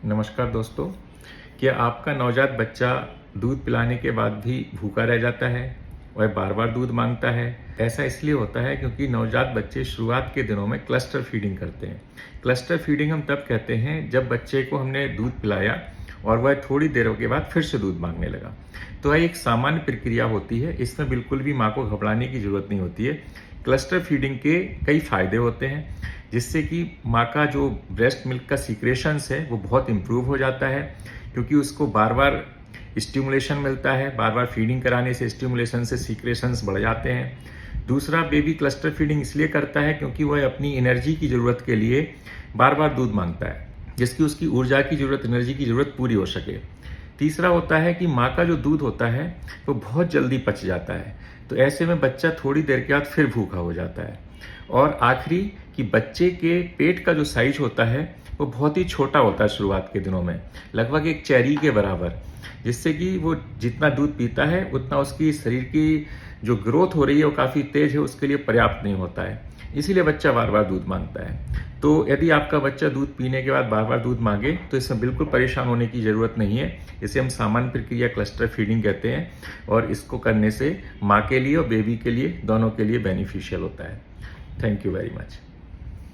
नमस्कार दोस्तों। क्या आपका नवजात बच्चा दूध पिलाने के बाद भी भूखा रह जाता है? वह बार बार दूध मांगता है। ऐसा इसलिए होता है क्योंकि नवजात बच्चे शुरुआत के दिनों में क्लस्टर फीडिंग करते हैं। क्लस्टर फीडिंग हम तब कहते हैं जब बच्चे को हमने दूध पिलाया और वह थोड़ी देर के बाद फिर से दूध मांगने लगा। तो यह एक सामान्य प्रक्रिया होती है, इसमें बिल्कुल भी माँ को घबराने की जरूरत नहीं होती है। क्लस्टर फीडिंग के कई फायदे होते हैं, जिससे कि माँ का जो ब्रेस्ट मिल्क का सीक्रेशंस है वो बहुत इम्प्रूव हो जाता है, क्योंकि उसको बार बार स्टिमुलेशन मिलता है। बार बार फीडिंग कराने से स्टिमुलेशन से सीक्रेशंस बढ़ जाते हैं। दूसरा, बेबी क्लस्टर फीडिंग इसलिए करता है क्योंकि वह अपनी एनर्जी की ज़रूरत के लिए बार बार दूध मांगता है, जिसकी उसकी ऊर्जा की ज़रूरत, एनर्जी की ज़रूरत पूरी हो सके। तीसरा होता है कि माँ का जो दूध होता है वो बहुत जल्दी पच जाता है, तो ऐसे में बच्चा थोड़ी देर के बाद फिर भूखा हो जाता है। और आखिरी, कि बच्चे के पेट का जो साइज होता है वो बहुत ही छोटा होता है शुरुआत के दिनों में, लगभग एक चेरी के बराबर, जिससे कि वो जितना दूध पीता है उतना उसकी शरीर की जो ग्रोथ हो रही है वो काफ़ी तेज है, उसके लिए पर्याप्त नहीं होता है। इसीलिए बच्चा बार बार दूध मांगता है। तो यदि आपका बच्चा दूध पीने के बाद बार बार दूध मांगे तो इसमें बिल्कुल परेशान होने की ज़रूरत नहीं है। इसे हम सामान्य प्रक्रिया क्लस्टर फीडिंग कहते हैं, और इसको करने से माँ के लिए और बेबी के लिए, दोनों के लिए बेनिफिशियल होता है। Thank you very much.